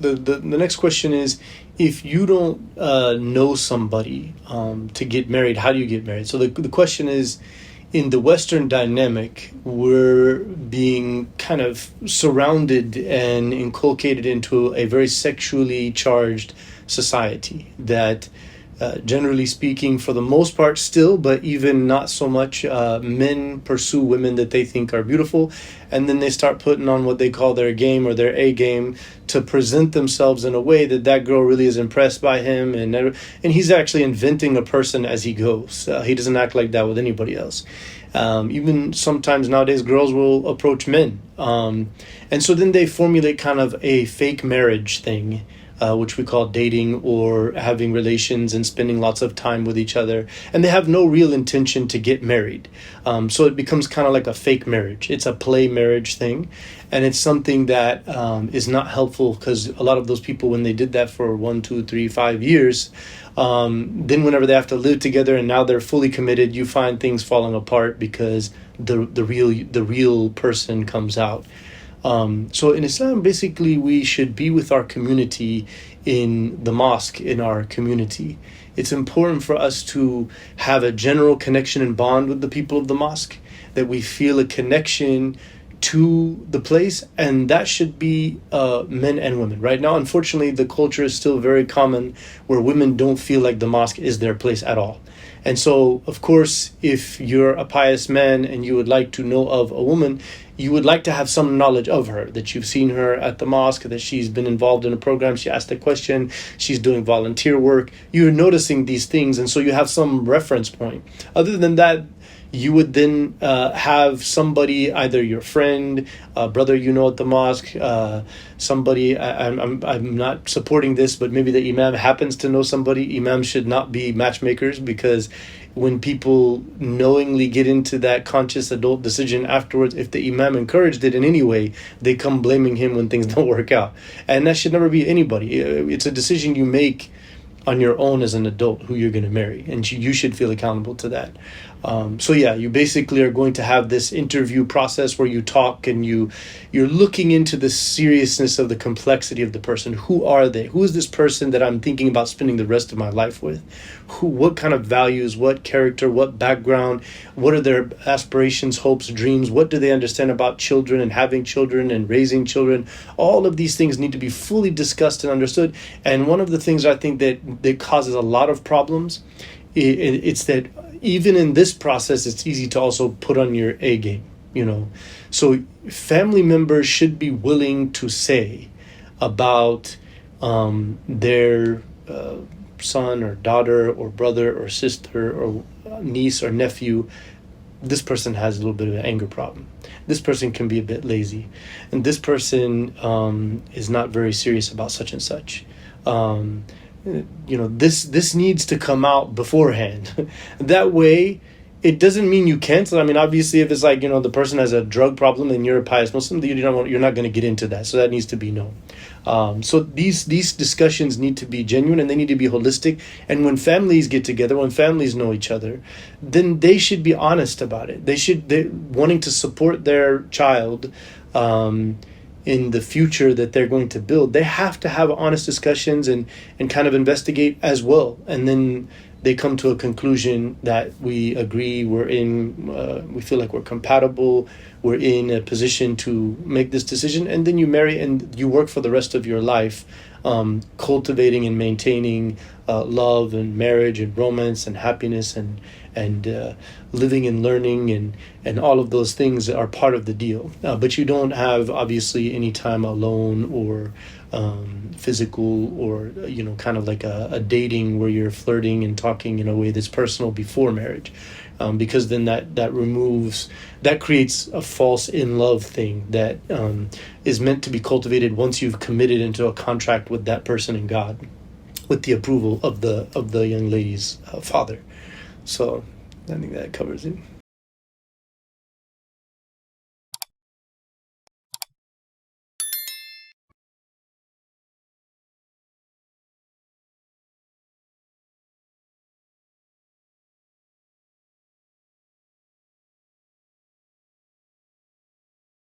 the next question is, if you don't know somebody to get married, how do you get married? So the question is, in the Western dynamic, we're being kind of surrounded and inculcated into a very sexually charged society that, generally speaking, for the most part still, but even not so much, men pursue women that they think are beautiful, and then they start putting on what they call their game or their A game to present themselves in a way that that girl really is impressed by him, and he's actually inventing a person as he goes. He doesn't act like that with anybody else. Even sometimes nowadays, girls will approach men, and so then they formulate kind of a fake marriage thing, which we call dating or having relations and spending lots of time with each other. And they have no real intention to get married. So it becomes kind of like a fake marriage. It's a play marriage thing. And it's something that is not helpful, because a lot of those people, when they did that for 1, 2, 3, 5 years, then whenever they have to live together and now they're fully committed, you find things falling apart because the real person comes out. So in Islam, basically, we should be with our community in the mosque, in our community. It's important for us to have a general connection and bond with the people of the mosque, that we feel a connection to the place, and that should be men and women. Right now, unfortunately, the culture is still very common where women don't feel like the mosque is their place at all. And so, of course, if you're a pious man and you would like to know of a woman, you would like to have some knowledge of her, that you've seen her at the mosque, that she's been involved in a program, she asked a question, she's doing volunteer work. You're noticing these things, and so you have some reference point. Other than that, you would then have somebody, either your friend, a brother you know at the mosque, somebody, I'm not supporting this, but maybe the imam happens to know somebody. Imams should not be matchmakers, because when people knowingly get into that conscious adult decision afterwards, if the imam encouraged it in any way, they come blaming him when things don't work out. And that should never be anybody. It's a decision you make on your own as an adult, who you're going to marry, and you should feel accountable to that. So yeah, you basically are going to have this interview process where you talk and you're looking into the seriousness of the complexity of the person. Who are they? Who is this person that I'm thinking about spending the rest of my life with? What kind of values, what character, what background, what are their aspirations, hopes, dreams? What do they understand about children and having children and raising children? All of these things need to be fully discussed and understood. And one of the things I think that causes a lot of problems, it's that even in this process, it's easy to also put on your A game, So family members should be willing to say about their son or daughter or brother or sister or niece or nephew, this person has a little bit of an anger problem. This person can be a bit lazy. And this person is not very serious about such and such. This needs to come out beforehand. That way, it doesn't mean you cancel. I mean, obviously, if it's like, the person has a drug problem and you're a pious Muslim, you're not going to get into that. So that needs to be known. So these discussions need to be genuine, and they need to be holistic. And when families get together, when families know each other, then they should be honest about it. They're wanting to support their child in the future that they're going to build. They have to have honest discussions and kind of investigate as well. And then they come to a conclusion that we agree, we feel like we're compatible, we're in a position to make this decision, and then you marry and you work for the rest of your life, cultivating and maintaining love and marriage and romance and happiness and living and learning and all of those things are part of the deal. But you don't have, obviously, any time alone or physical or, kind of like a dating where you're flirting and talking in a way that's personal before marriage. Because then that creates a false in love thing that is meant to be cultivated once you've committed into a contract with that person and God, with the approval of the young lady's father. So I think that covers it.